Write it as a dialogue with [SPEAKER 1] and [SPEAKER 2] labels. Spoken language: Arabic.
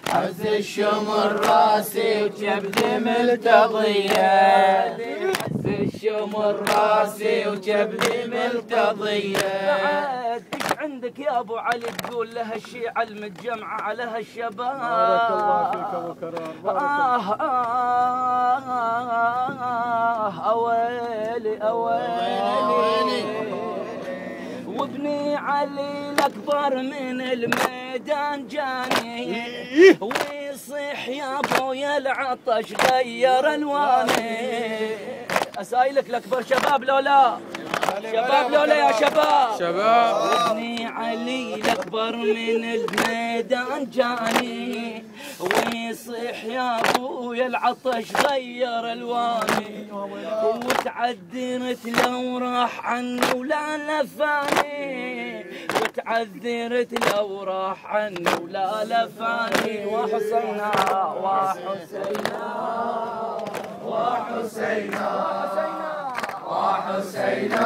[SPEAKER 1] عز الشمر راسي وجبدي ملتضية، عز الشمر راسي وجبدي ملتضية.
[SPEAKER 2] بعد ايش عندك يا ابو علي تقول لها الشيعة المتجمعة على هالشباب؟
[SPEAKER 3] بارك الله فيك ابو كرار.
[SPEAKER 2] اويلي اويلي وابني علي الاكبر من الميدان جاني ويصيح يا ابويا العطش غير الواني. اسايلك الاكبر شباب لولا شباب لولا يا شباب
[SPEAKER 3] شباب.
[SPEAKER 2] وابني علي الاكبر من الميدان جاني ويصيح يا ابويا العطش غير الواني وتعذرت لو راح عني ولا لفاني وتعذرت لو راح عني ولا لفاني. وحسينا وحسينا وحسينا وحسينا